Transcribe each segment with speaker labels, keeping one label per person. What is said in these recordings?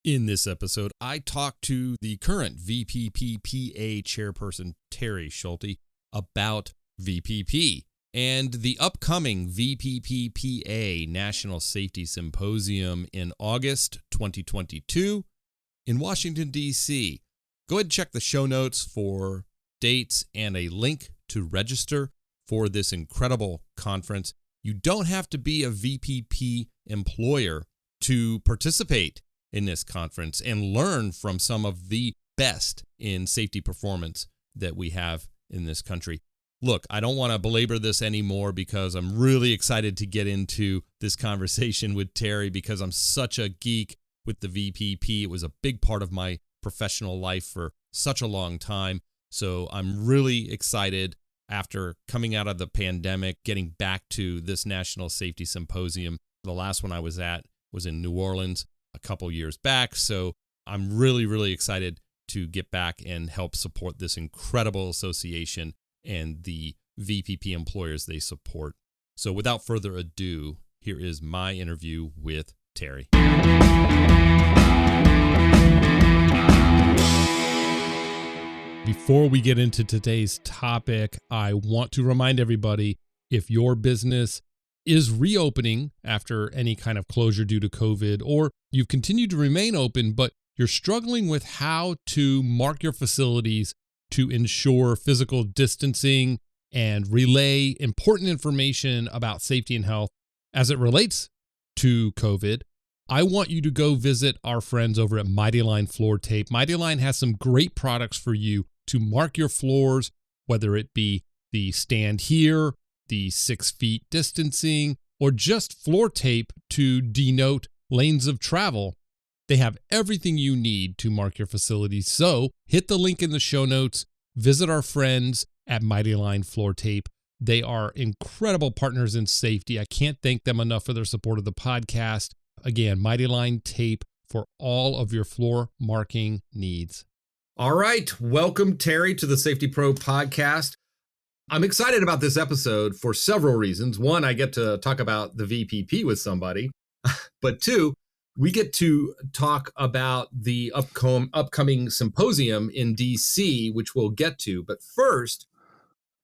Speaker 1: In this episode, I talked to the current VPPPA Chairperson Terry Schulte about VPP and the upcoming VPPPA National Safety Symposium in August 2022 in Washington, D.C. Go ahead and check the show notes for dates and a link to register for this incredible conference. You don't have to be a VPP employer to participate in this conference and learn from some of the best in safety performance that we have in this country. Look, I don't want to belabor this anymore because I'm really excited to get into this conversation with Terry because I'm such a geek with the VPP. It was a big part of my professional life for such a long time. So I'm really excited after coming out of the pandemic, getting back to this National Safety Symposium. The last one I was at was in New Orleans a couple years back. So I'm really, really excited to get back and help support this incredible association and the VPP employers they support. So without further ado, here is my interview with Terry. Before we get into today's topic, I want to remind everybody, if your business is reopening after any kind of closure due to COVID, or you've continued to remain open, but you're struggling with how to mark your facilities to ensure physical distancing and relay important information about safety and health as it relates to COVID, I want you to go visit our friends over at Mighty Line Floor Tape. Mighty Line has some great products for you to mark your floors, whether it be the stand here, the 6 feet distancing, or just floor tape to denote lanes of travel. They have everything you need to mark your facility. So hit the link in the show notes, visit our friends at Mighty Line Floor Tape. They are incredible partners in safety. I can't thank them enough for their support of the podcast. Again, Mighty Line Tape for all of your floor marking needs. All right. Welcome, Terry, to the Safety Pro podcast. I'm excited about this episode for several reasons. One, I get to talk about the VPP with somebody, but two, we get to talk about the upcoming symposium in DC, which we'll get to. But first,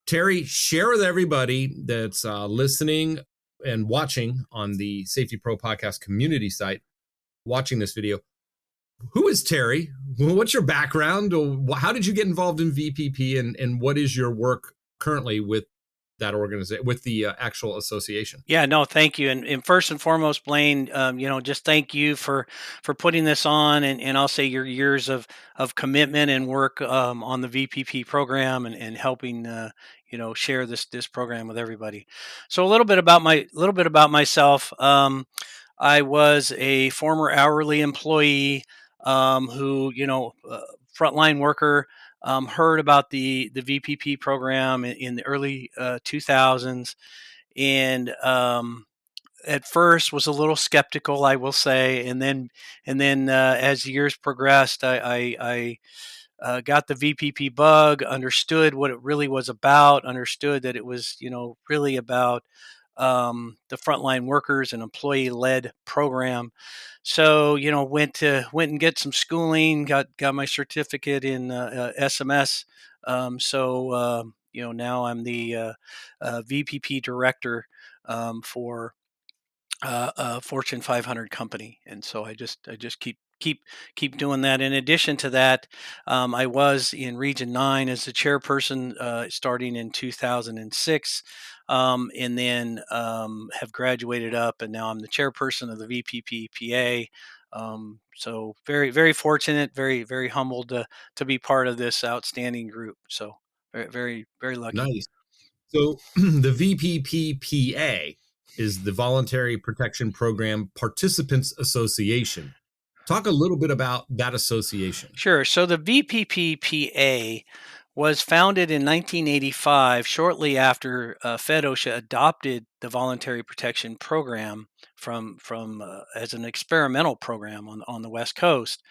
Speaker 1: Terry, share with everybody that's listening and watching on the Safety Pro podcast community site, watching this video. Who is Terry? What's your background? How did you get involved in VPP, and what is your work currently with that organization, with the actual association?
Speaker 2: Yeah, no, thank you. And first and foremost, Blaine, just thank you for putting this on, and I'll say your years of commitment and work on the VPP program and helping share this program with everybody. So a little bit about myself. I was a former hourly employee who frontline worker. Heard about the VPP program in the early 2000s, and at first was a little skeptical, I will say, and then as years progressed, I got the VPP bug, understood what it really was about, understood that it was really about the frontline workers and employee-led program. So went and get some schooling, got my certificate in SMS. Now I'm the VPP director for a Fortune 500 company, and so I just keep doing that. In addition to that, I was in Region 9 as the chairperson starting in 2006, and then have graduated up, and now I'm the chairperson of the VPPPA. So very, very fortunate, very, very humbled to be part of this outstanding group. So very, very, very lucky.
Speaker 1: Nice. So the VPPPA is the Voluntary Protection Program Participants Association. Talk a little bit about that association.
Speaker 2: Sure. So the VPPPA was founded in 1985, shortly after FedOSHA adopted the Voluntary Protection Program from as an experimental program on the West Coast.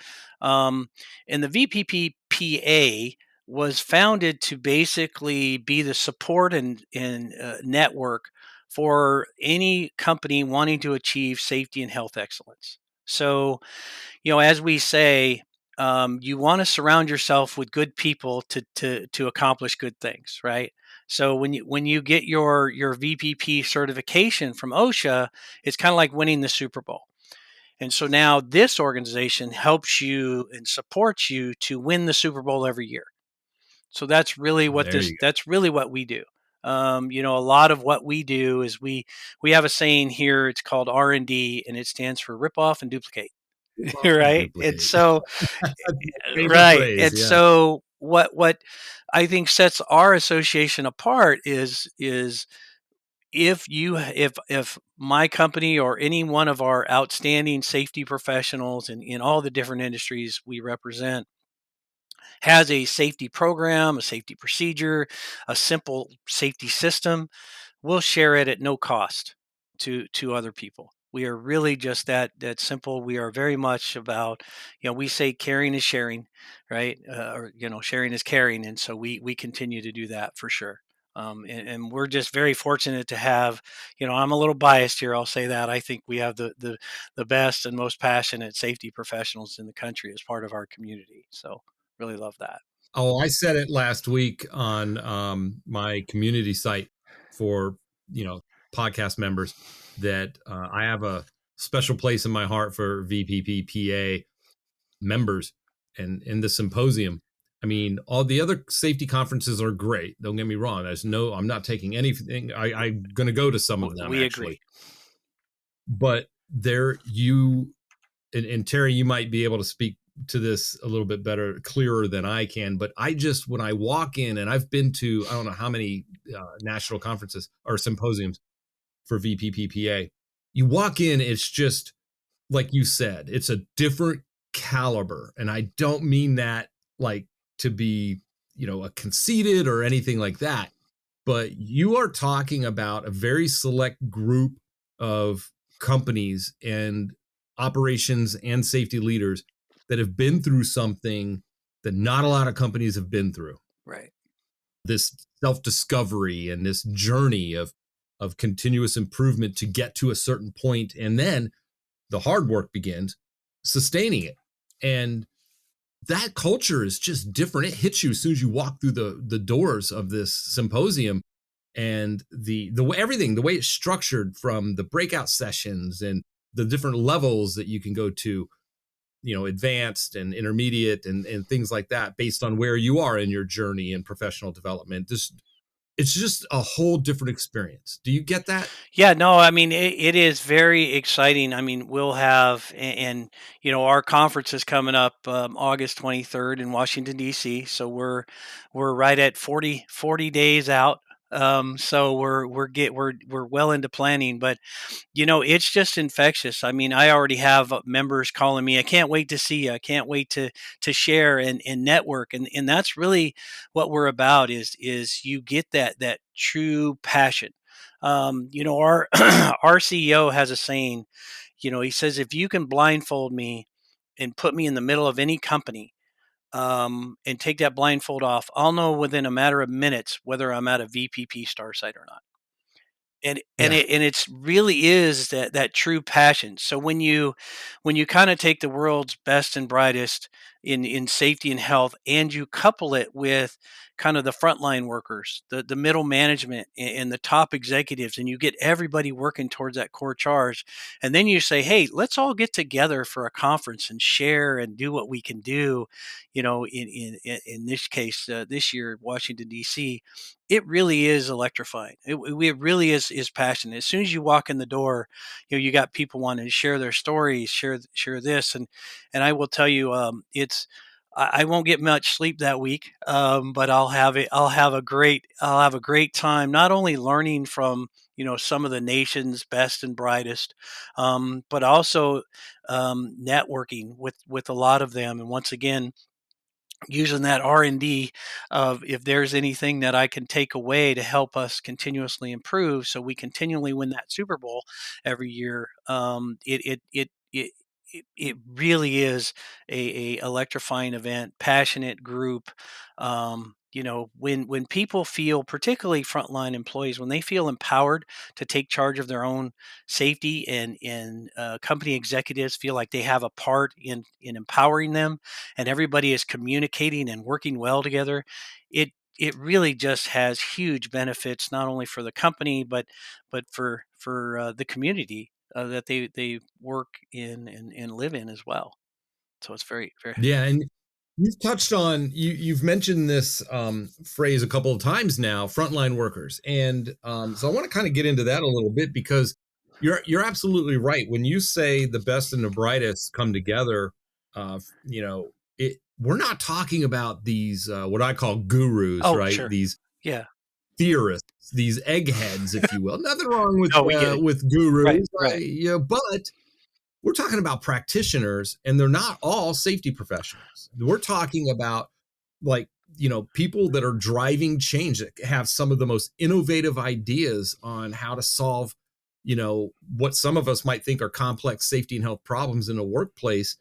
Speaker 2: And the VPPPA was founded to basically be the support and network for any company wanting to achieve safety and health excellence. So, as we say, you want to surround yourself with good people to accomplish good things, right? So when you get your VPP certification from OSHA, it's kind of like winning the Super Bowl. And so now this organization helps you and supports you to win the Super Bowl every year. So
Speaker 1: There you
Speaker 2: that's really what we do. A lot of what we do is we have a saying here. It's called R&D, and it stands for rip off and duplicate.
Speaker 1: go. Off and
Speaker 2: Right. And
Speaker 1: duplicate.
Speaker 2: so
Speaker 1: That's my favorite
Speaker 2: right.
Speaker 1: phrase.
Speaker 2: And
Speaker 1: Yeah.
Speaker 2: so what I think sets our association apart is if my company or any one of our outstanding safety professionals in all the different industries we represent has a safety program, a safety procedure, a simple safety system, we'll share it at no cost to other people. We are really just that simple. We are very much about, we say caring is sharing, right? Or sharing is caring, and so we continue to do that for sure. And we're just very fortunate to have, I'm a little biased here. I'll say that I think we have the best and most passionate safety professionals in the country as part of our community. So really love that.
Speaker 1: Oh, I said it last week on my community site for you know podcast members that I have a special place in my heart for VPPPA members and in the symposium. I mean, all the other safety conferences are great. Don't get me wrong. I'm not taking anything. I'm going to go to some of them
Speaker 2: We agree.
Speaker 1: actually, but there you and Terry, you might be able to speak to this a little bit better, clearer than I can. But I just, when I walk in, and I've been to, I don't know how many national conferences or symposiums for VPPPA, you walk in, it's just like you said, it's a different caliber. And I don't mean that like to be, a conceited or anything like that. But you are talking about a very select group of companies and operations and safety leaders that have been through something that not a lot of companies have been through.
Speaker 2: Right.
Speaker 1: This self-discovery and this journey of continuous improvement to get to a certain point, and then the hard work begins, sustaining it. And that culture is just different. It hits you as soon as you walk through the doors of this symposium, and the way everything, the way it's structured, from the breakout sessions and the different levels that you can go to, advanced and intermediate and things like that, based on where you are in your journey and professional development. It's just a whole different experience. Do you get that?
Speaker 2: Yeah, no, I mean it is very exciting. I mean, we'll have and our conference is coming up August 23rd in Washington D.C. So we're right at 40 days out. So we're well into planning, but it's just infectious. I mean, I already have members calling me. I can't wait to see you. I can't wait to share and network. And that's really what we're about is you get that true passion. Our our CEO has a saying. He says, if you can blindfold me and put me in the middle of any company, and take that blindfold off, I'll know within a matter of minutes whether I'm at a VPP star site or not.
Speaker 1: Yeah.
Speaker 2: And it's really is that true passion. So when you kind of take the world's best and brightest in safety and health, and you couple it with kind of the frontline workers, the middle management, and the top executives, and you get everybody working towards that core charge, and then you say, hey, let's all get together for a conference and share and do what we can do. In this case, this year, Washington D.C., it really is electrifying. It really is passionate. As soon as you walk in the door, you got people wanting to share their stories, share this, and I will tell you, it's I won't get much sleep that week, but I'll have a great time. Not only learning from some of the nation's best and brightest, but also networking with a lot of them. And once again, using that R&D of if there's anything that I can take away to help us continuously improve, so we continually win that Super Bowl every year. It really is a electrifying event, passionate group, when people feel, particularly frontline employees, when they feel empowered to take charge of their own safety, and company executives feel like they have a part in empowering them, and everybody is communicating and working well together, it really just has huge benefits, not only for the company, but for the community that they work in and live in as well. So it's very, very.
Speaker 1: Yeah, and you've touched on you've mentioned this phrase a couple of times now, frontline workers, and so I want to kind of get into that a little bit because you're absolutely right when you say the best and the brightest come together. We're not talking about these what I call gurus,
Speaker 2: Oh,
Speaker 1: right?
Speaker 2: sure.
Speaker 1: These
Speaker 2: Yeah.
Speaker 1: theorists, these eggheads, if you will. Nothing wrong
Speaker 2: No, we get it.
Speaker 1: with
Speaker 2: Right,
Speaker 1: gurus,
Speaker 2: right.
Speaker 1: but we're talking about practitioners, and they're not all safety professionals. We're talking about, like, people that are driving change, that have some of the most innovative ideas on how to solve what some of us might think are complex safety and health problems in a workplace.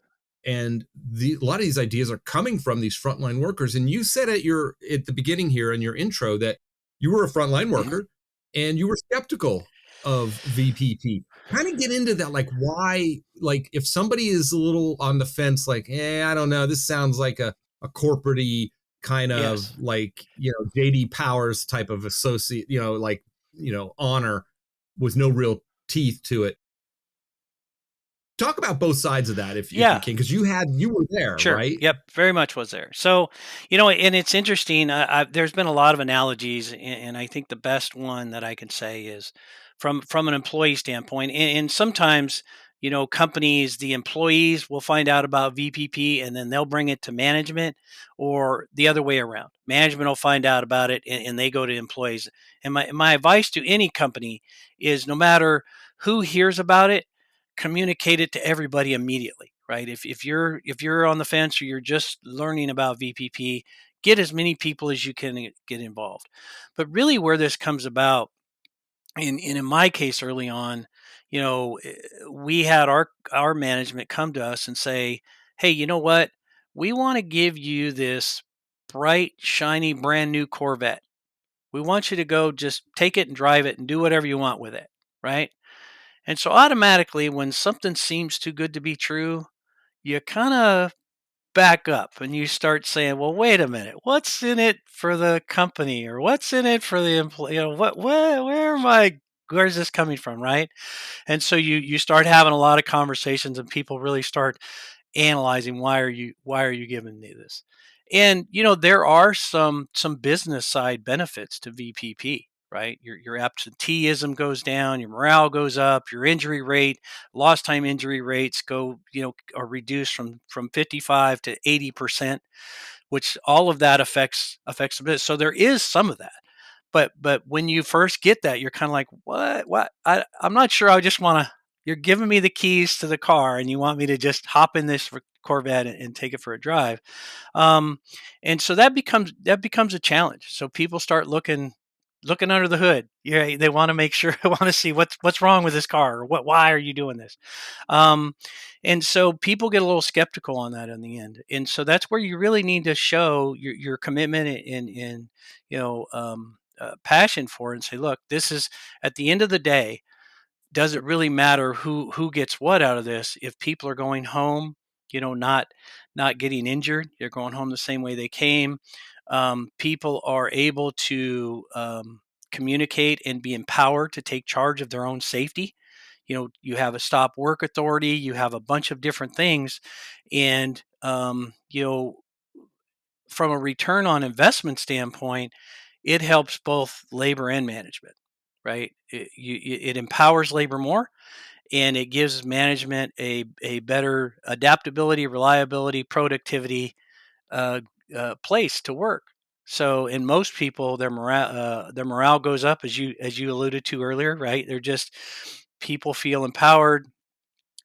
Speaker 1: And a lot of these ideas are coming from these frontline workers. And you said at the beginning here in your intro that you were a frontline
Speaker 2: Mhm.
Speaker 1: worker and you were skeptical of VPP. Kind of get into that, like, why, like, if somebody is a little on the fence, like, I don't know, this sounds like a corporate kind of,
Speaker 2: Yes.
Speaker 1: like, JD Powers type of associate, like, honor with no real teeth to it. Talk about both sides of that if you
Speaker 2: Yeah.
Speaker 1: can, because you were there,
Speaker 2: Sure.
Speaker 1: right?
Speaker 2: Yep. Very much was there. So, and it's interesting. There's been a lot of analogies, and I think the best one that I can say is from an employee standpoint. And sometimes, companies, the employees will find out about VPP, and then they'll bring it to management, or the other way around. Management will find out about it, and they go to employees. And my advice to any company is, no matter who hears about it, communicate it to everybody immediately, right? If you're on the fence, or you're just learning about VPP, get as many people as you can get involved. But really, where this comes about, in my case early on, we had our management come to us and say, "Hey, you know what? We want to give you this bright, shiny, brand new Corvette. We want you to go just take it and drive it and do whatever you want with it." Right? And so automatically, when something seems too good to be true, you kind of back up and you start saying, "Well, wait a minute. What's in it for the company, or what's in it for the employee? Where am I? Where's this coming from?" Right? And so you start having a lot of conversations, and people really start analyzing, why are you giving me this? And there are some business side benefits to VPP, right? Your absenteeism goes down, your morale goes up, your injury rate, lost time injury rates are reduced from 55 to 80%, which all of that affects the business. So there is some of that. But when you first get that, you're kind of like, what? I'm not sure. I just want to. You're giving me the keys to the car, and you want me to just hop in this Corvette and take it for a drive. Um, and so that becomes a challenge. So people start looking under the hood. Yeah, they want to make sure. Want to see what's wrong with this car, or why are you doing this? Um, and so people get a little skeptical on that in the end. And so that's where you really need to show your commitment and passion for it, and say, look, this is, at the end of the day, does it really matter who gets what out of this? If people are going home, not getting injured, they're going home the same way they came. People are able to communicate and be empowered to take charge of their own safety. You have a stop work authority, you have a bunch of different things, and from a return on investment standpoint, it helps both labor and management, right? It empowers labor more, and it gives management a better adaptability, reliability, productivity place to work. So, in most people, their morale goes up, as you alluded to earlier, right? They're just, people feel empowered,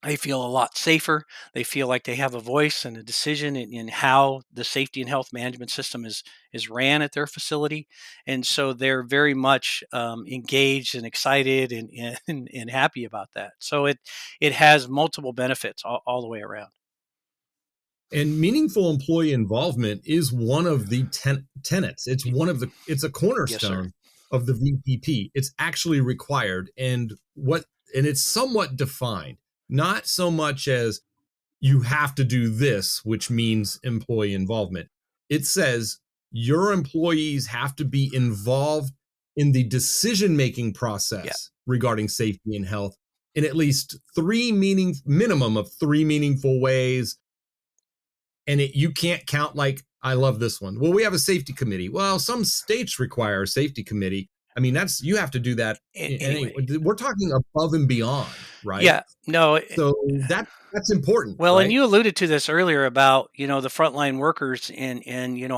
Speaker 2: they feel a lot safer. They feel like they have a voice and a decision in how the safety and health management system is ran at their facility, and so they're very much engaged and excited and happy about that. So it has multiple benefits all the way around.
Speaker 3: And meaningful employee involvement is one of the tenets. It's a
Speaker 2: Yes, sir.
Speaker 3: cornerstone of the VPP. It's actually required, and it's somewhat defined, not so much as you have to do this, which means employee involvement. It says your employees have to be involved in the decision-making
Speaker 2: Yeah.
Speaker 3: process regarding safety and health in at least minimum of three meaningful ways. And you can't count, like, I love this one. Well, we have a safety committee. Well, some states require a safety committee. I mean, you have to do that.
Speaker 2: Anyway.
Speaker 3: We're talking above and beyond, right?
Speaker 2: Yeah. No.
Speaker 3: So that's important,
Speaker 2: Well, and
Speaker 3: right?
Speaker 2: you alluded to this earlier about, the frontline workers and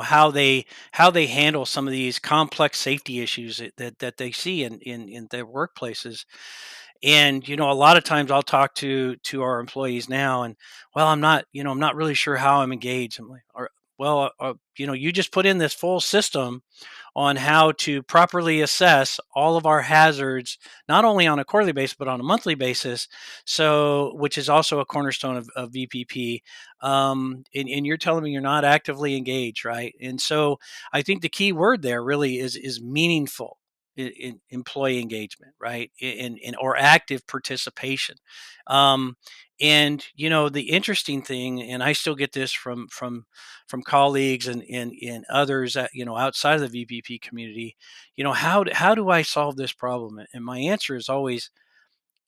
Speaker 2: how they handle some of these complex safety issues that they see in their workplaces. And a lot of times I'll talk to our employees now, and, well, I'm not really sure how I'm engaged. I'm like, or, well, you just put in this full system on how to properly assess all of our hazards, not only on a quarterly basis, but on a monthly basis. So, which is also a cornerstone of VPP. And you're telling me you're not actively engaged, right? And so I think the key word there really is meaningful in employee engagement, right? In or active participation. Um, and the interesting thing, and I still get this from colleagues and others that, outside of the VPP community, how do I solve this problem? And my answer is always,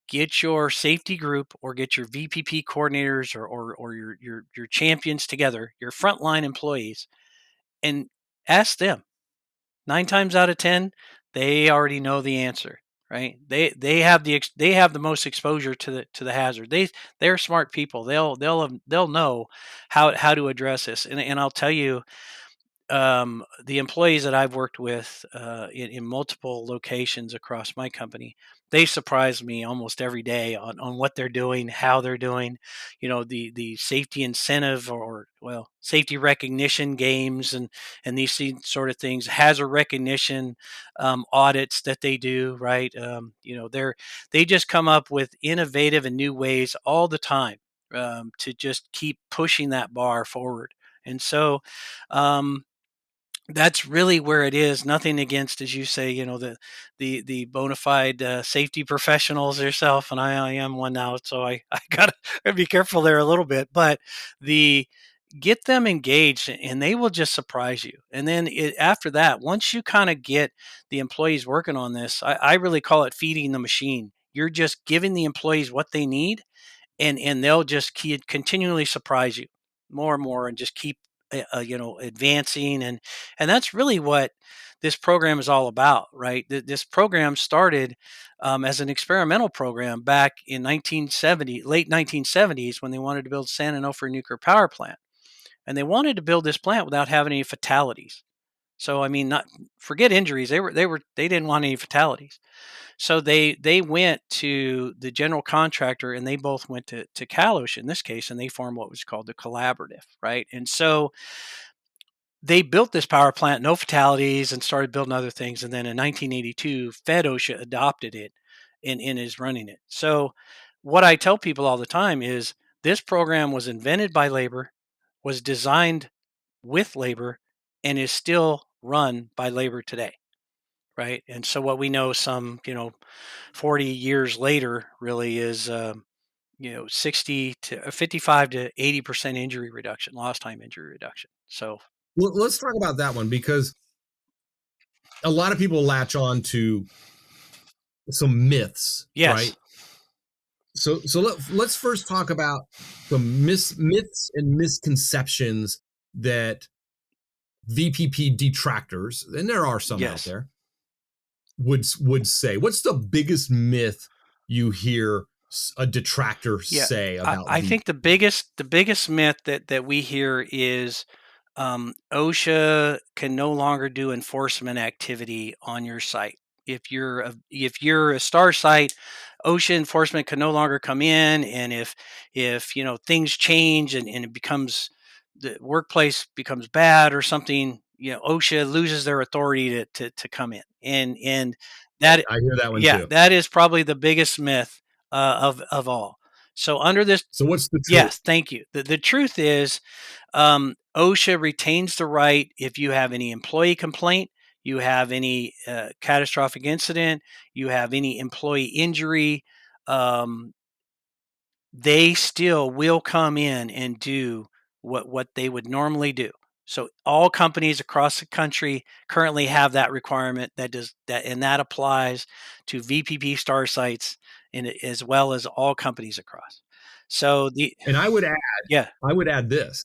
Speaker 2: get your safety group or get your VPP coordinators or your champions together, your frontline employees, and ask them. 9 times out of 10, they already know the answer, right? They have the most exposure to the hazard. They're smart people. They'll know how to address this. And I'll tell you, the employees that I've worked with in multiple locations across my company, they surprise me almost every day on what they're doing, how they're doing, the safety incentive or, well, safety recognition games and these sort of things, hazard recognition audits that they do, right? They just come up with innovative and new ways all the time to just keep pushing that bar forward. And so, um, that's really where it is. Nothing against, as you say, the bona fide safety professionals yourself, and I am one now, so I gotta be careful there a little bit. But the get them engaged, and they will just surprise you. And then after that, once you kind of get the employees working on this, I really call it feeding the machine. You're just giving the employees what they need, and they'll just continually surprise you more and more and just keep advancing, and that's really what this program is all about, right? This program started as an experimental program back in 1970, late 1970s, when they wanted to build San Onofre nuclear power plant, and they wanted to build this plant without having any fatalities. So I mean, not forget injuries, they didn't want any fatalities. So they went to the general contractor, and they both went to Kalush in this case, and they formed what was called the collaborative, right? And so they built this power plant, no fatalities, and started building other things. And then in 1982, Fed OSHA adopted it and is running it. So what I tell people all the time is this program was invented by labor, was designed with labor, and is still run by labor today, right? And so what we know, 40 years later, really is 60 to 55 to 80% injury reduction, lost time injury reduction. So
Speaker 3: Well, let's talk about that one, because a lot of people latch on to some myths,
Speaker 2: yes.
Speaker 3: right? Let's first talk about some myths and misconceptions that VPP detractors, and there are some out
Speaker 2: Yes.
Speaker 3: there, would say. What's the biggest myth you hear a detractor
Speaker 2: Yeah.
Speaker 3: say
Speaker 2: I,
Speaker 3: about
Speaker 2: I think
Speaker 3: VPP?
Speaker 2: the biggest myth that we hear is OSHA can no longer do enforcement activity on your site. If you're a star site, OSHA enforcement can no longer come in, and if things change and it becomes, the workplace becomes bad or something, OSHA loses their authority to come in, and that
Speaker 3: I hear that one
Speaker 2: yeah,
Speaker 3: too.
Speaker 2: that is probably the biggest myth of all. So under this,
Speaker 3: So what's the truth?
Speaker 2: yes, thank you. The truth is, OSHA retains the right if you have any employee complaint, you have any catastrophic incident, you have any employee injury, um, they still will come in and do what they would normally do. So all companies across the country currently have that requirement that does that, and that applies to VPP star sites and as well as all companies across. So the
Speaker 3: And
Speaker 2: yeah,
Speaker 3: I would add this.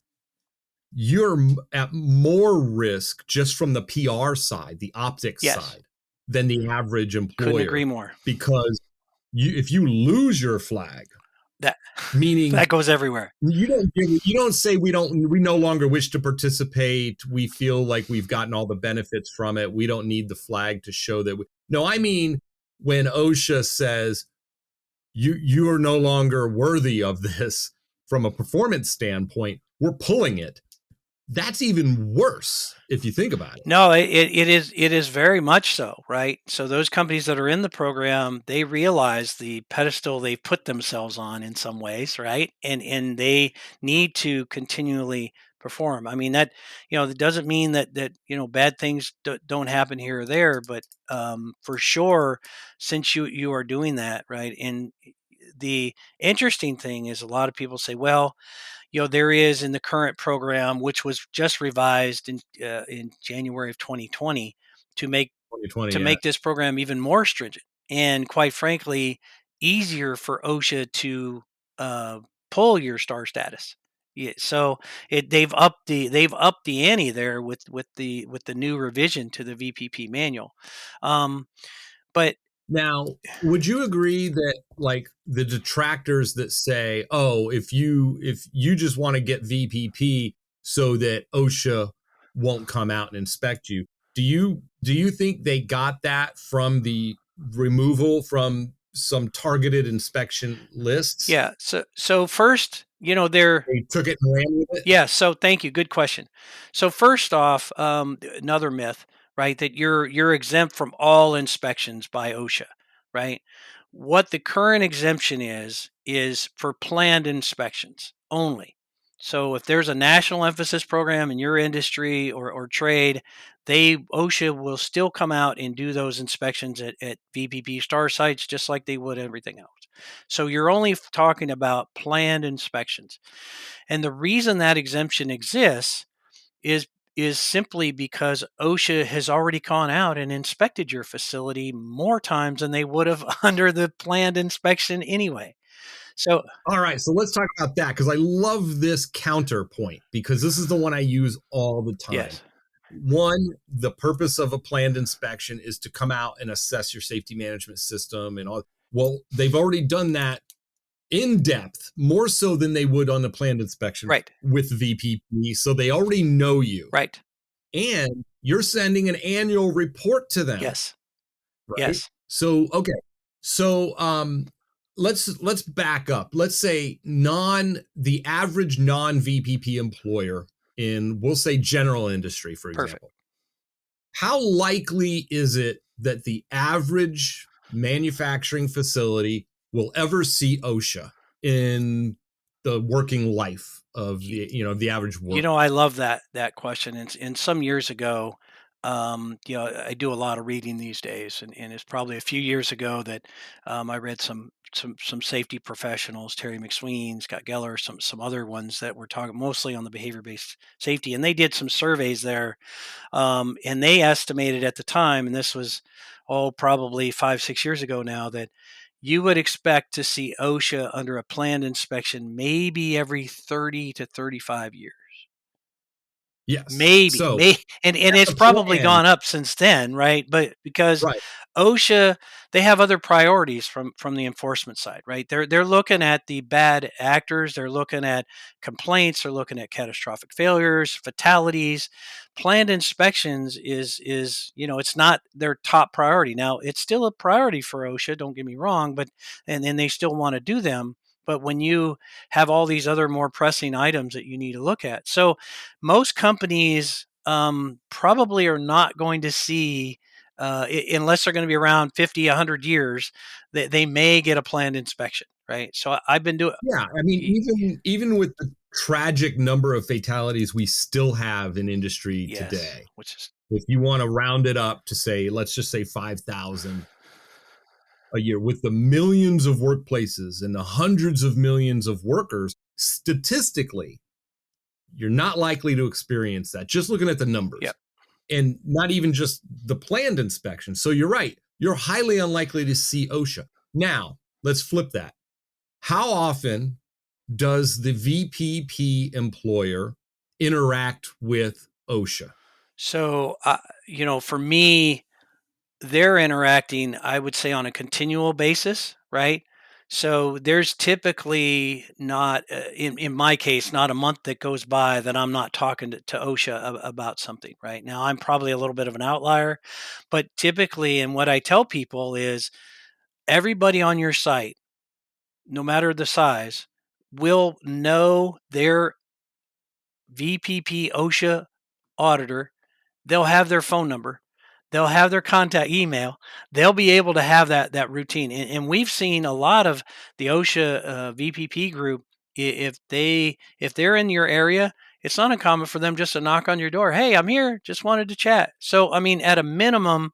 Speaker 3: You're at more risk just from the PR side, the optics
Speaker 2: yes,
Speaker 3: side, than the average
Speaker 2: couldn't agree
Speaker 3: employer,
Speaker 2: more.
Speaker 3: because if you lose your flag,
Speaker 2: That
Speaker 3: meaning
Speaker 2: that goes everywhere.
Speaker 3: you don't say we no longer wish to participate, we feel like we've gotten all the benefits from it, we don't need the flag to show that no, I mean, when OSHA says you are no longer worthy of this from a performance standpoint, we're pulling it. That's even worse if you think about it.
Speaker 2: No, it is very much so, right? So those companies that are in the program, they realize the pedestal they've put themselves on in some ways, right? And they need to continually perform. I mean, that that doesn't mean that bad things don't happen here or there, but for sure, since you are doing that, right? And the interesting thing is, a lot of people say, well, there is in the current program, which was just revised in January of 2020, to make
Speaker 3: 2020,
Speaker 2: to
Speaker 3: yeah.
Speaker 2: make this program even more stringent and, quite frankly, easier for OSHA to uh, pull your star status. Yeah, so they've upped the ante there with the new revision to the VPP manual. Um, but
Speaker 3: Now, would you agree that, like, the detractors that say, "Oh, if you just want to get VPP so that OSHA won't come out and inspect you," do you think they got that from the removal from some targeted inspection lists?
Speaker 2: yeah, so first, they're
Speaker 3: They took it and ran with it?
Speaker 2: yeah, so thank you. Good question. So first off, another myth, right? That you're exempt from all inspections by OSHA, right? What the current exemption is for planned inspections only. So if there's a national emphasis program in your industry or trade, OSHA will still come out and do those inspections at VPP star sites just like they would everything else. So you're only talking about planned inspections. And the reason that exemption exists is is simply because OSHA has already gone out and inspected your facility more times than they would have under the planned inspection anyway. So,
Speaker 3: All right, so let's talk about that, because I love this counterpoint, because this is the one I use all the time.
Speaker 2: yes,
Speaker 3: One, the purpose of a planned inspection is to come out and assess your safety management system and all. Well, they've already done that in depth, more so than they would on a planned inspection
Speaker 2: right,
Speaker 3: with VPP. So they already know you.
Speaker 2: right,
Speaker 3: And you're sending an annual report to them,
Speaker 2: yes,
Speaker 3: right?
Speaker 2: yes,
Speaker 3: So, okay. So let's back up. Let's say the average non-VPP employer in, we'll say, general industry, for
Speaker 2: perfect.
Speaker 3: example. How likely is it that the average manufacturing facility will ever see OSHA in the working life of the average worker?
Speaker 2: I love that question. And some years ago, I do a lot of reading these days, and it's probably a few years ago that I read some safety professionals, Terry McSween, Scott Geller, some other ones that were talking mostly on the behavior based safety, and they did some surveys there, and they estimated at the time, and this was probably 5-6 years ago now, that you would expect to see OSHA under a planned inspection maybe every 30 to 35 years.
Speaker 3: Yes.
Speaker 2: Maybe,
Speaker 3: So
Speaker 2: and it's
Speaker 3: the
Speaker 2: probably
Speaker 3: plan,
Speaker 2: gone up since then, right? But because
Speaker 3: right?
Speaker 2: OSHA, they have other priorities from the enforcement side, right? They're looking at the bad actors, they're looking at complaints, they're looking at catastrophic failures, fatalities. Planned inspections is it's not their top priority. Now, it's still a priority for OSHA, don't get me wrong, but and they still want to do them. But when you have all these other more pressing items that you need to look at, so most companies probably are not going to see, unless they're going to be around 50, 100 years, they may get a planned inspection. right? So I've been doing.
Speaker 3: Yeah, I mean, even with the tragic number of fatalities we still have in industry
Speaker 2: Yes,
Speaker 3: today,
Speaker 2: which is
Speaker 3: if you want to round it up to say, let's just say 5,000 a year, with the millions of workplaces and the hundreds of millions of workers, statistically, you're not likely to experience that. Just looking at the numbers,
Speaker 2: yep.
Speaker 3: and not even just the planned inspection. So you're right. You're highly unlikely to see OSHA. Now, let's flip that. How often does the VPP employer interact with OSHA?
Speaker 2: So for me, they're interacting, I would say, on a continual basis, right? So there's typically not, in my case, not a month that goes by that I'm not talking to OSHA about something. Right now, I'm probably a little bit of an outlier, but typically, and what I tell people is, everybody on your site, no matter the size, will know their VPP OSHA auditor. They'll have their phone number. They'll have their contact email. They'll be able to have that routine. And we've seen a lot of the OSHA VPP group. If they're in your area, it's not uncommon for them just to knock on your door. Hey, I'm here. Just wanted to chat. So I mean, at a minimum,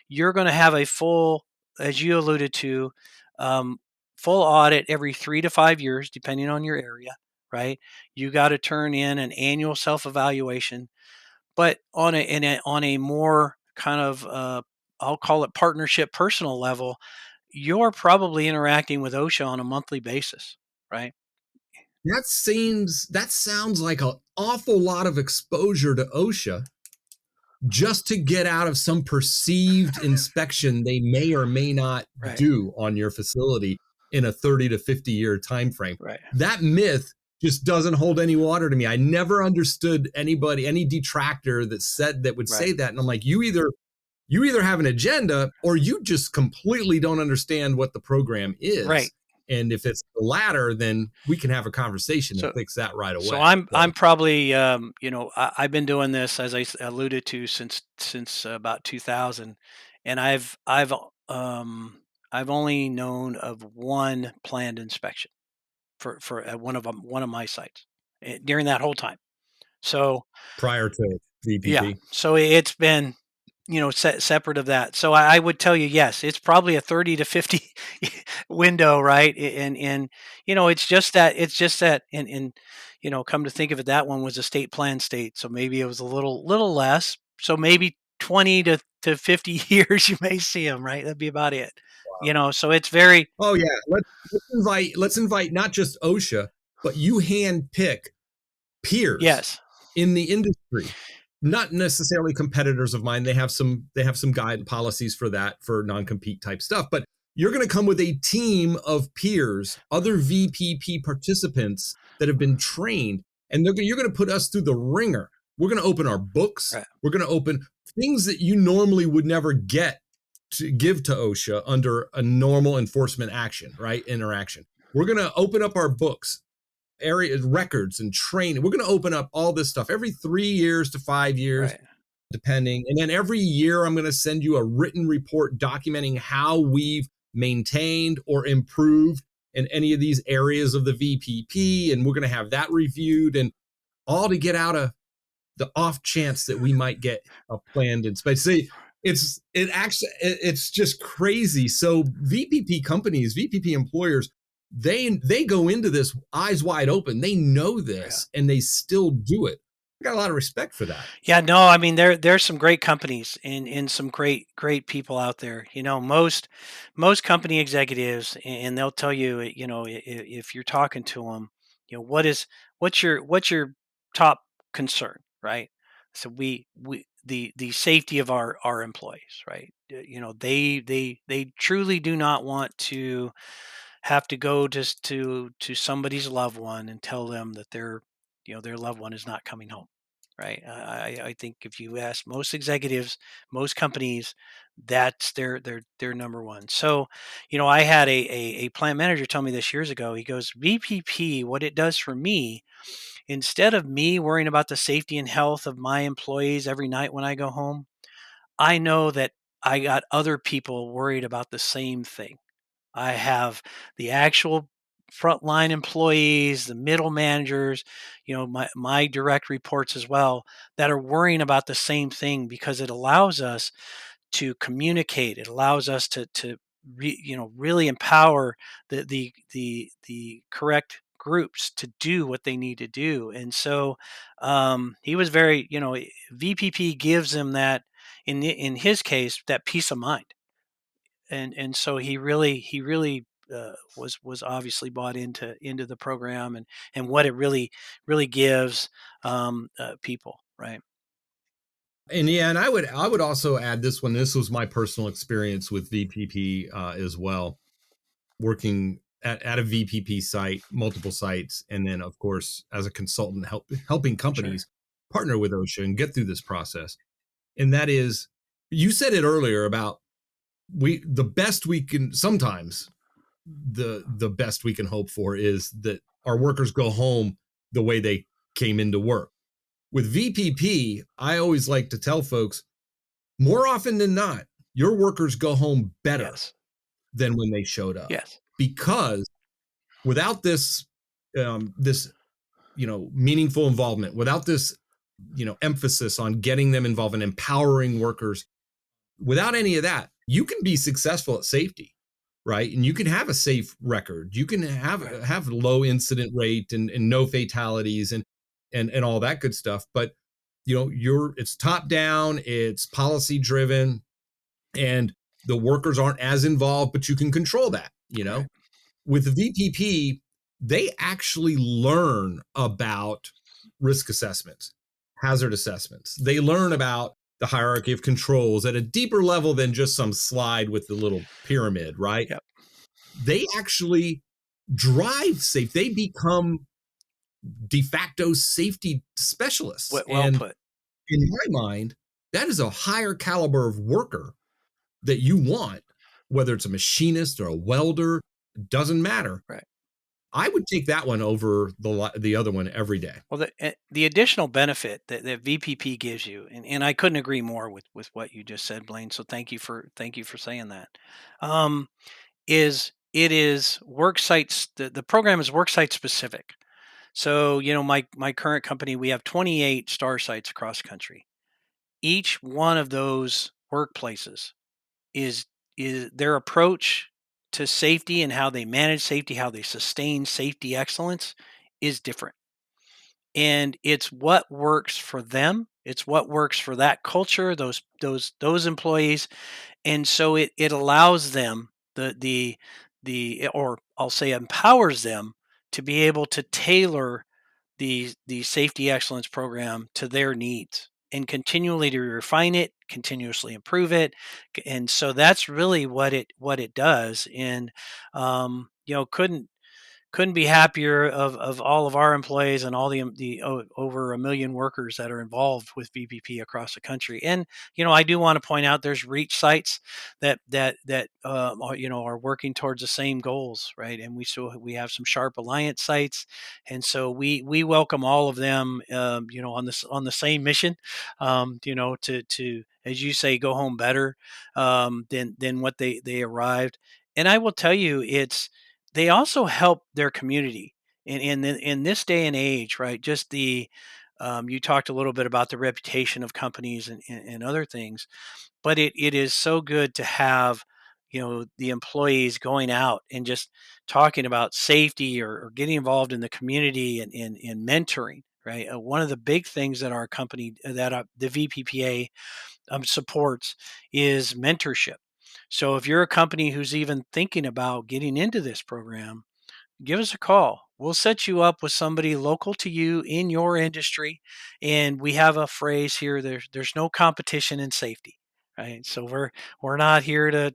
Speaker 2: you're going to have a full, as you alluded to, um, full audit every 3 to 5 years, depending on your area. Right? You got to turn in an annual self evaluation, but on a more kind of, I'll call it partnership personal level, you're probably interacting with OSHA on a monthly basis, right?
Speaker 3: That sounds like an awful lot of exposure to OSHA just to get out of some perceived inspection they may or may not
Speaker 2: Right,
Speaker 3: do on your facility in a 30 to 50 year time frame.
Speaker 2: right,
Speaker 3: That myth just doesn't hold any water to me. I never understood anybody, any detractor that would
Speaker 2: right,
Speaker 3: say that. And I'm like, you either have an agenda or you just completely don't understand what the program
Speaker 2: right.
Speaker 3: is. And if it's the latter, then we can have a conversation and
Speaker 2: So,
Speaker 3: fix that right
Speaker 2: so
Speaker 3: away.
Speaker 2: I'm probably, I've been doing this, as I alluded to, since about 2000, and I've only known of one planned inspection for one of my sites, during that whole time. So
Speaker 3: Prior to
Speaker 2: yeah,
Speaker 3: VPP.
Speaker 2: so it's been, separate of that. So I would tell you, yes, it's probably a 30 to 50 window, right? And it's just that, and come to think of it, that one was a state plan state, so maybe it was a little less. So maybe 20 to 50 years you may see them, right? That'd be about it. So it's very.
Speaker 3: Oh yeah, let's invite not just OSHA, but you hand pick peers
Speaker 2: Yes,
Speaker 3: in the industry, not necessarily competitors of mine. They have some guide policies for that, for non-compete type stuff, but you're going to come with a team of peers, other VPP participants that have been trained, and you're going to put us through the ringer. We're going to open our books.
Speaker 2: right,
Speaker 3: We're going to open things that you normally would never get to give to OSHA under a normal enforcement action, right? Interaction. We're going to open up our books, area records and training. We're going to open up all this stuff every 3 years to 5 years,
Speaker 2: right,
Speaker 3: depending. And then every year, I'm going to send you a written report documenting how we've maintained or improved in any of these areas of the VPP. And we're going to have that reviewed, and all to get out of the off chance that we might get a planned inspection. See, it's just crazy. So VPP companies, VPP employers, they go into this eyes wide open. They know
Speaker 2: yeah.
Speaker 3: this and they still do it. I got a lot of respect for that.
Speaker 2: Yeah, no, I mean, there's some great companies and some great people out there. Most company executives, and they'll tell you, if you're talking to them, what's your top concern, right? So the safety of our employees, right? They truly do not want to have to go just to somebody's loved one and tell them that their loved one is not coming home, right? I think if you ask most executives, most companies, that's their number one. So, I had a plant manager tell me this years ago. He goes, VPP, what it does for me, instead of me worrying about the safety and health of my employees every night when I go home, I know that I got other people worried about the same thing. I have the actual frontline employees, the middle managers, my direct reports as well, that are worrying about the same thing, because it allows us to communicate. It allows us to really empower the correct groups to do what they need to do. And so he was very, VPP gives him that, in his case, that peace of mind. And so he really was obviously bought into the program, and what it really gives people, right?
Speaker 3: And yeah, and I would also add this one. This was my personal experience with VPP as well, working at a VPP site, multiple sites, and then of course as a consultant, helping
Speaker 2: Sure.
Speaker 3: companies partner with OSHA and get through this process. And that is, you said it earlier about the best we can sometimes the best we can hope for is that our workers go home the way they came into work. With VPP, I always like to tell folks, more often than not, your workers go home better
Speaker 2: Yes.
Speaker 3: than when they showed up,
Speaker 2: Yes.
Speaker 3: because without this meaningful involvement, without this emphasis on getting them involved and empowering workers, without any of that, you can be successful at safety, right? And you can have a safe record. You can
Speaker 2: Right.
Speaker 3: have low incident rate and no fatalities and all that good stuff. But it's top down, it's policy driven, and the workers aren't as involved, but you can control that.
Speaker 2: Right.
Speaker 3: With the VPP, they actually learn about risk assessments, hazard assessments. They learn about the hierarchy of controls at a deeper level than just some slide with the little pyramid, right?
Speaker 2: Yep.
Speaker 3: They actually drive safe. They become de facto safety specialists.
Speaker 2: Well
Speaker 3: And
Speaker 2: put.
Speaker 3: in my mind, that is a higher caliber of worker that you want, whether it's a machinist or a welder, doesn't matter.
Speaker 2: Right.
Speaker 3: I would take that one over the other one every day.
Speaker 2: Well, the additional benefit that VPP gives you, and I couldn't agree more with what you just said, Blaine. So thank you for saying that. Um, is it is work sites. The program is work site specific. So my current company, we have 28 star sites across the country. Each one of those workplaces is is their approach to safety, and how they manage safety, how they sustain safety excellence, is different. And it's what works for them. It's what works for that culture, those employees. And so it allows them, or I'll say empowers them, to be able to tailor the safety excellence program to their needs, and continually to refine it, continuously improve it. And so that's really what it does. And couldn't be happier of all of our employees, and all the over a million workers that are involved with VPP across the country. And I do want to point out, there's reach sites that are working towards the same goals, right? And we have some Sharp Alliance sites, and so we welcome all of them, on the same mission, to, as you say, go home better than what they arrived. And I will tell you, they also help their community in this day and age, right? Just you talked a little bit about the reputation of companies, and other things, but it is so good to have the employees going out and just talking about safety, or getting involved in the community, and mentoring. Right, one of the big things that our company, that the VPPA supports, is mentorship. So if you're a company who's even thinking about getting into this program, give us a call. We'll set you up with somebody local to you in your industry. And we have a phrase here: there's no competition in safety. Right. So we're not here to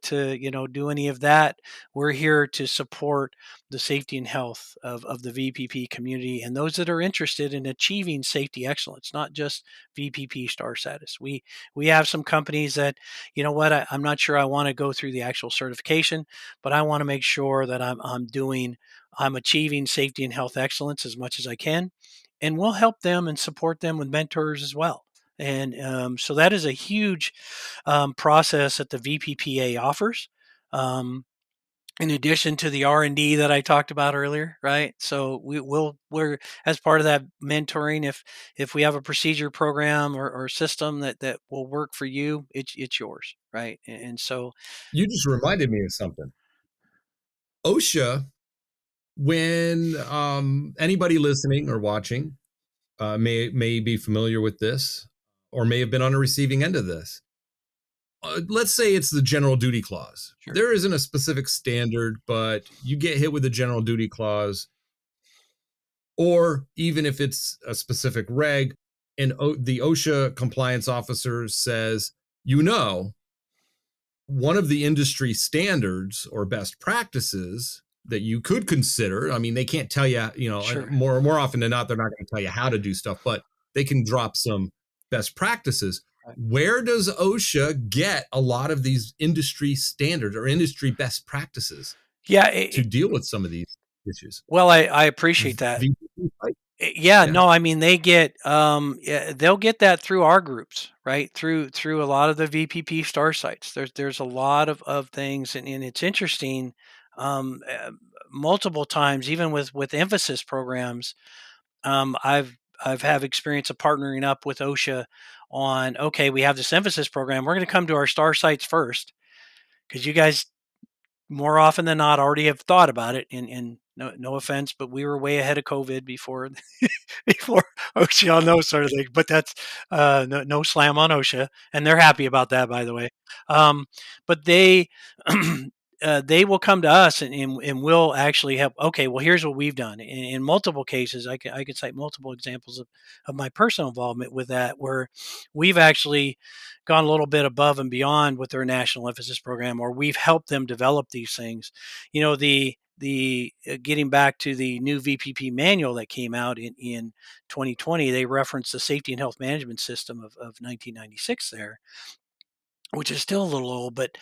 Speaker 2: do any of that. We're here to support the safety and health of the VPP community, and those that are interested in achieving safety excellence, not just VPP star status. We have some companies that, I'm not sure I want to go through the actual certification, but I want to make sure that I'm achieving safety and health excellence as much as I can, and we'll help them and support them with mentors as well. And so that is a huge process that the VPPA offers. Um, in addition to the R&D that I talked about earlier, right? So we're as part of that mentoring. If we have a procedure program or system that will work for you, it's yours, right? And so
Speaker 3: You just reminded me of something. OSHA, when anybody listening or watching may be familiar with this, or may have been on a receiving end of this. Let's say it's the general duty clause.
Speaker 2: sure,
Speaker 3: There isn't a specific standard, but you get hit with the general duty clause, or even if it's a specific reg, and the OSHA compliance officer says, one of the industry standards or best practices that you could consider. I mean, they can't tell you,
Speaker 2: sure.
Speaker 3: more often than not, they're not going to tell you how to do stuff, but they can drop some best practices.
Speaker 2: Right.
Speaker 3: Where does OSHA get a lot of these industry standards or industry best practices
Speaker 2: Yeah.
Speaker 3: to deal with some of these issues?
Speaker 2: Well, I appreciate that.
Speaker 3: VPP, right?
Speaker 2: Yeah,
Speaker 3: Yeah.
Speaker 2: no, I mean they get yeah, they'll get that through our groups, right? Through a lot of the VPP star sites. There's a lot of things, and it's interesting. Um, uh, Multiple times, even with emphasis programs, I've have experience of partnering up with OSHA on, okay, we have this emphasis program. We're going to come to our star sites first because you guys more often than not already have thought about it. And no offense, but we were way ahead of COVID before before OSHA on those sort of things. But that's no slam on OSHA, and they're happy about that, by the way. But they they will come to us and we'll actually help. Okay, well, here's what we've done in multiple cases. I could cite multiple examples of my personal involvement with that, where we've actually gone a little bit above and beyond with their national emphasis program, or we've helped them develop these things. The getting back to the new VPP manual that came out in 2020, they referenced the safety and health management system of 1996 there, which is still a little old, but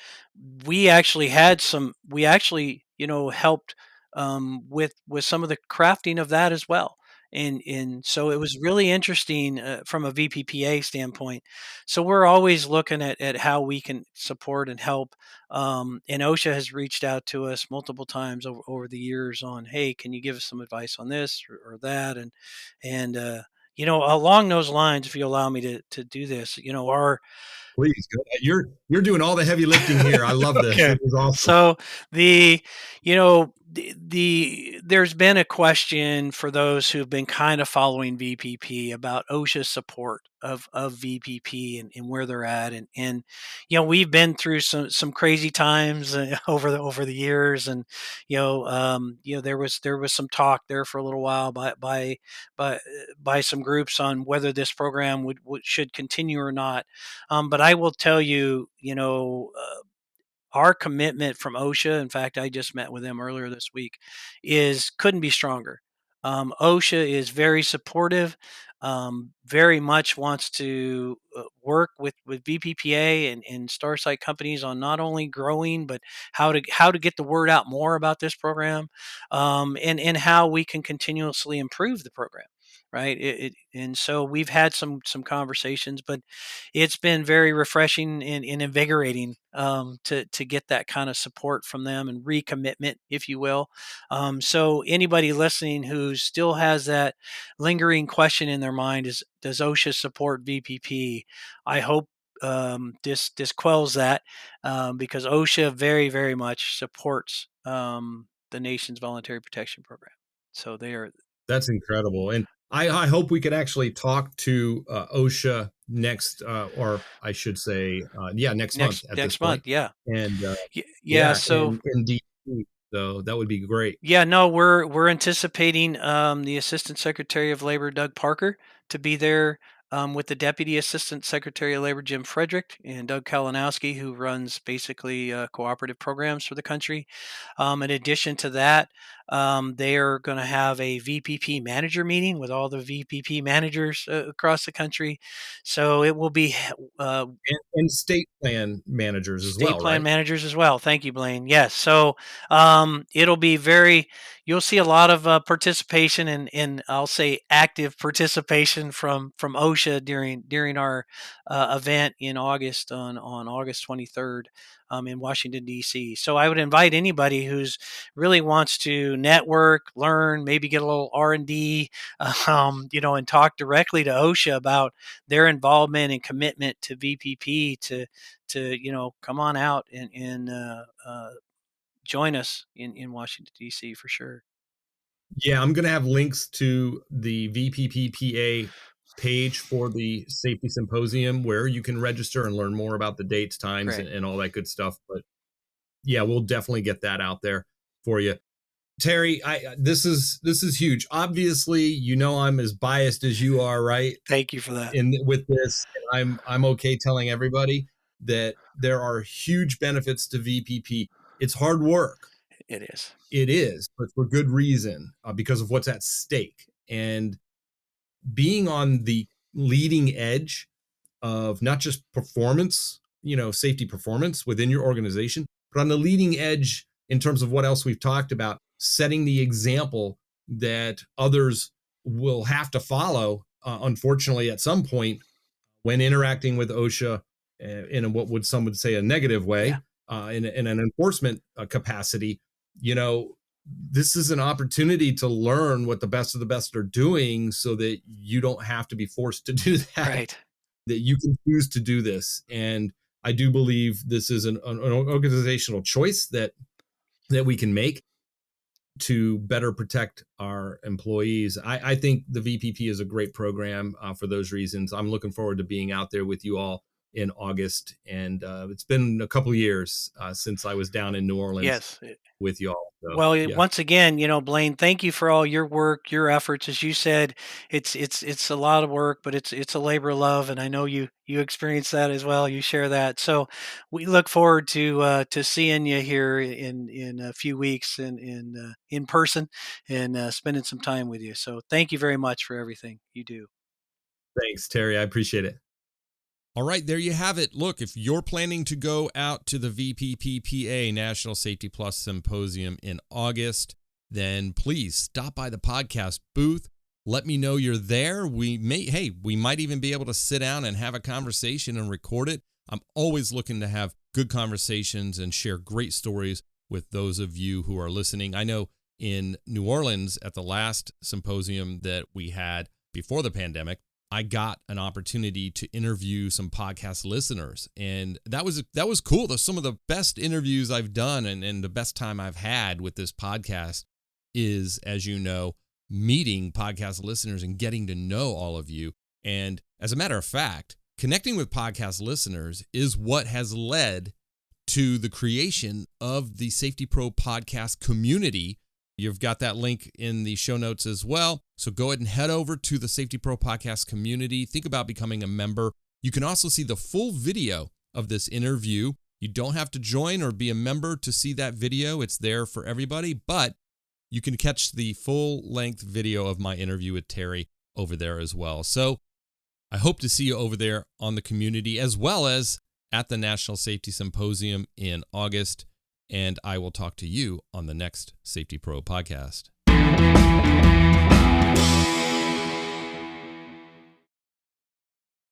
Speaker 2: we actually, helped with some of the crafting of that as well. And so it was really interesting from a VPPA standpoint. So we're always looking at how we can support and help. And OSHA has reached out to us multiple times over the years on, hey, can you give us some advice on this or that? And along those lines, if you allow me to do this, our
Speaker 3: Please, you're doing all the heavy lifting here. I love this.
Speaker 2: okay.
Speaker 3: This is awesome.
Speaker 2: So there's been a question for those who've been kind of following VPP about OSHA's support of VPP and where they're at. And we've been through some crazy times over the years. And there was some talk there for a little while by by some groups on whether this program should continue or not. But I will tell you, our commitment from OSHA, in fact, I just met with them earlier this week, is couldn't be stronger. OSHA is very supportive, very much wants to work with VPPA and Starsight companies on not only growing, but how to get the word out more about this program, and how we can continuously improve the program. Right. And so we've had some conversations, but it's been very refreshing and invigorating to get that kind of support from them and recommitment, if you will. So anybody listening who still has that lingering question in their mind is, does OSHA support VPP? I hope this quells that, because OSHA very, very much supports the nation's voluntary protection program. So they are
Speaker 3: That's incredible. And I hope we could actually talk to OSHA next, or I should say, next month at this
Speaker 2: next month.
Speaker 3: point.
Speaker 2: Yeah.
Speaker 3: And
Speaker 2: Yeah. So
Speaker 3: in DC. So that would be great.
Speaker 2: yeah, no, we're anticipating the Assistant Secretary of Labor, Doug Parker, to be there with the Deputy Assistant Secretary of Labor, Jim Frederick, and Doug Kalinowski, who runs basically cooperative programs for the country. In addition to that, they are going to have a VPP manager meeting with all the VPP managers across the country. So it will be
Speaker 3: And state plan managers as
Speaker 2: state
Speaker 3: well,
Speaker 2: plan
Speaker 3: right?
Speaker 2: managers as well. Thank you, Blaine. Yes. So it'll be you'll see a lot of participation and I'll say active participation from OSHA OSHA during our event in August on August 23rd in Washington D.C. So I would invite anybody who's really wants to network, learn, maybe get a little R&D, and talk directly to OSHA about their involvement and commitment to VPP to come on out and join us in Washington D.C. for sure.
Speaker 3: Yeah, I'm going to have links to the VPPPA page for the Safety Symposium where you can register and learn more about the dates, times,
Speaker 2: Great.
Speaker 3: and all that good stuff. But yeah, we'll definitely get that out there for you. Terry, this is huge. Obviously, I'm as biased as you are, right?
Speaker 2: Thank you for that.
Speaker 3: With this, and I'm okay telling everybody that there are huge benefits to VPP. It's hard work.
Speaker 2: It is.
Speaker 3: It is, but for good reason, because of what's at stake. And being on the leading edge of not just performance, safety performance within your organization, but on the leading edge in terms of what else we've talked about, setting the example that others will have to follow, unfortunately, at some point when interacting with OSHA in what some would say a negative way, in an enforcement capacity. This is an opportunity to learn what the best of the best are doing so that you don't have to be forced to do that.
Speaker 2: Right.
Speaker 3: That you can choose to do this. And I do believe this is an organizational choice that we can make to better protect our employees. I think the VPP is a great program for those reasons. I'm looking forward to being out there with you all in August. And it's been a couple of years since I was down in New Orleans.
Speaker 2: Yes.
Speaker 3: With y'all. So,
Speaker 2: Well,
Speaker 3: yeah.
Speaker 2: once again, Blaine, thank you for all your work, your efforts. As you said, it's a lot of work, but it's a labor of love, and I know you experience that as well. You share that, so we look forward to seeing you here in a few weeks in person and spending some time with you. So thank you very much for everything you do.
Speaker 3: Thanks, Terry. I appreciate it.
Speaker 1: All right, there you have it. Look, if you're planning to go out to the VPPPA National Safety Plus Symposium in August, then please stop by the podcast booth. Let me know you're there. We might even be able to sit down and have a conversation and record it. I'm always looking to have good conversations and share great stories with those of you who are listening. I know in New Orleans at the last symposium that we had before the pandemic, I got an opportunity to interview some podcast listeners, and that was cool. That's some of the best interviews I've done, and the best time I've had with this podcast is, as you know, meeting podcast listeners and getting to know all of you. And as a matter of fact, connecting with podcast listeners is what has led to the creation of the Safety Pro podcast community. You've got that link in the show notes as well. So go ahead and head over to the Safety Pro podcast community. Think about becoming a member. You can also see the full video of this interview. You don't have to join or be a member to see that video. It's there for everybody, but you can catch the full-length video of my interview with Terry over there as well. So I hope to see you over there on the community as well as at the National Safety Symposium in August. And I will talk to you on the next Safety Pro podcast.